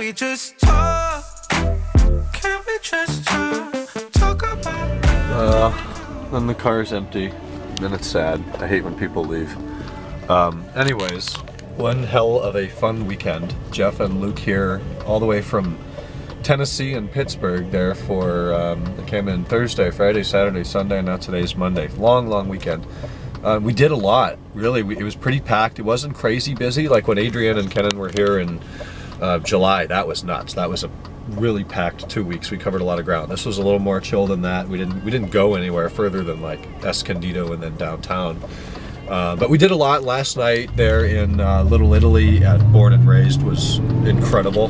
we just talk? Can we just talk about it? Then the car's empty. Then it's sad. I hate when people leave. Anyways, one hell of a fun weekend. Jeff and Luke here, all the way from Tennessee and Pittsburgh there for, they came in Thursday, Friday, Saturday, Sunday, and now today's Monday. Long weekend. We did a lot, really. It was pretty packed. It wasn't crazy busy, like when Adrian and Kenan were here in July. That was nuts. That was a really packed 2 weeks. We covered a lot of ground. This was a little more chill than that. We didn't go anywhere further than like Escondido and then downtown. But we did a lot last night there in Little Italy at Born and Raised. Was incredible.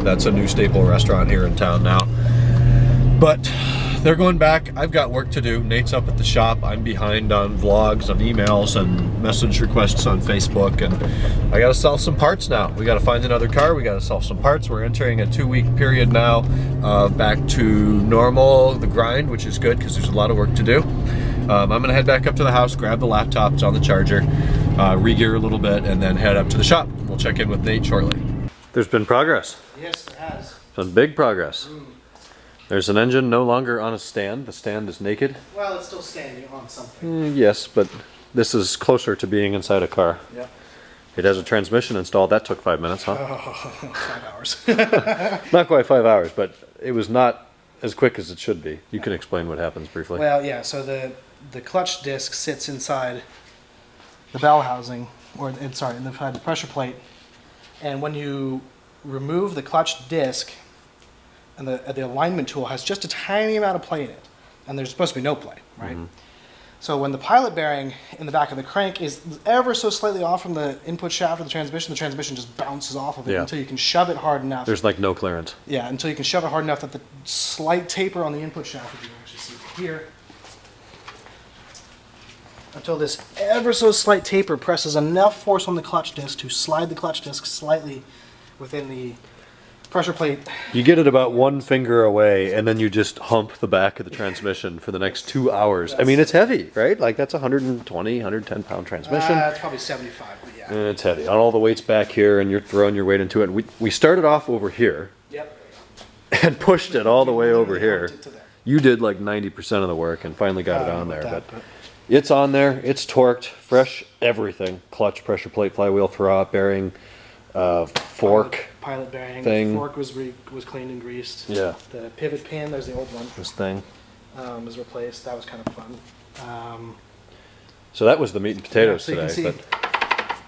That's a new staple restaurant here in town now. But they're going back. I've got work to do. Nate's up at the shop. I'm behind on vlogs, on emails, and message requests on Facebook. And I got to sell some parts now. We got to find another car. We got to sell some parts. We're entering a 2-week period now, back to normal, the grind, which is good because there's a lot of work to do. I'm going to head back up to the house, grab the laptop, it's on the charger, re-gear a little bit, and then head up to the shop. We'll check in with Nate shortly. There's been progress. Yes, it has. Some big progress. There's an engine no longer on a stand. The stand is naked. Well, it's still standing on something. Yes, but this is closer to being inside a car. Yep. It has a transmission installed. That took 5 minutes, huh? Oh, 5 hours. Not quite 5 hours, but it was not as quick as it should be. You can explain what happens briefly. Well, yeah, so the clutch disc sits inside the bell housing, inside the pressure plate. And when you remove the clutch disc, and the alignment tool has just a tiny amount of play in it, and there's supposed to be no play, right? Mm-hmm. So when the pilot bearing in the back of the crank is ever so slightly off from the input shaft of the transmission just bounces off of it until you can shove it hard enough. There's like no clearance. Yeah, until you can shove it hard enough that the slight taper on the input shaft, which you can actually see here, until this ever so slight taper presses enough force on the clutch disc to slide the clutch disc slightly within the pressure plate. You get it about 1 finger away, and then you just hump the back of the transmission for the next 2 hours. I mean, it's heavy, right? Like that's 120, 110 pound transmission. It's probably 75, but yeah. And it's heavy. All the weight's back here, and you're throwing your weight into it. We started off over here. Yep. And pushed it all the way over here. You did like 90% of the work and finally got it on there. But it's on there. It's torqued, fresh everything. Clutch, pressure plate, flywheel, throw-out bearing, fork. Pilot bearing. Thing. The fork was cleaned and greased. Yeah. The pivot pin, there's the old one. This thing. Was replaced. That was kind of fun. So that was the meat and potatoes today. So you can see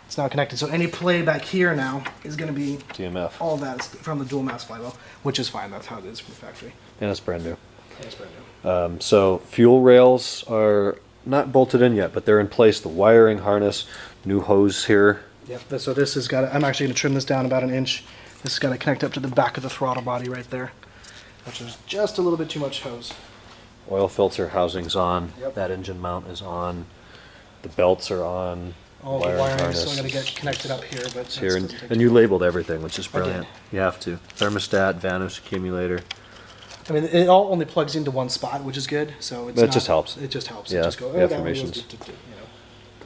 it's now connected. So any play back here now is going to be DMF. All that is from the dual mass flywheel, which is fine. That's how it is from the factory. And it's brand new. Yeah, it's brand new. So fuel rails are not bolted in yet, but they're in place. The wiring harness, new hose here. Yep. So this has got. I'm actually going to trim this down about 1 inch. This is going to connect up to the back of the throttle body right there, which is just a little bit too much hose. Oil filter housing's on. Yep. That engine mount is on. The belts are on. All the wiring is still going to get connected up here, but it's here, and you labeled everything, which is brilliant. You have to. Thermostat, Vanos accumulator. I mean, it all only plugs into one spot, which is good. So it's it just helps. It just helps. Yeah. It just go, Affirmations.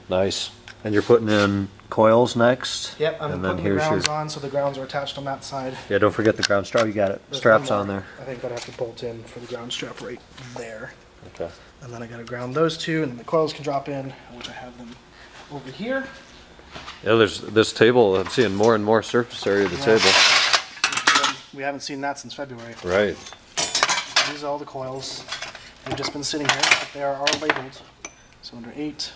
Nice. And you're putting in coils next. Yep, I'm putting the grounds on, so the grounds are attached on that side. Yeah, don't forget the ground strap. You got it. Straps on there. I think that I have to bolt in for the ground strap right there. Okay. And then I got to ground those two, and then the coils can drop in, which I have them over here. Yeah, there's this table. I'm seeing more and more surface area of the table. We haven't seen that since February. Right. These are all the coils. They've just been sitting here, but they are labeled. So under 8.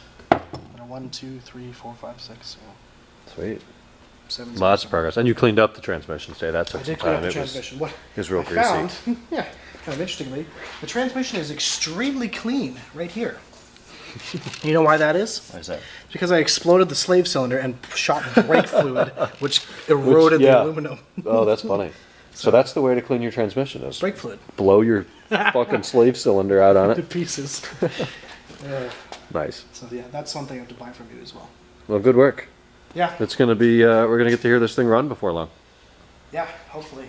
1, 2, 3, 4, 5, 6. Sweet. 7. Lots of progress. And you cleaned up the transmission today. That took some time. The transmission. What it was real I greasy. found, yeah, kind of interestingly, the transmission is extremely clean right here. You know why that is? Why is that? Because I exploded the slave cylinder and shot brake fluid, which eroded the aluminum. Oh, that's funny. So that's the way to clean your transmission is brake fluid. Blow your fucking slave cylinder out on it. To pieces. Nice. So yeah, that's something I have to buy from you as well. Well, good work. Yeah. It's going to be, we're going to get to hear this thing run before long. Yeah, hopefully.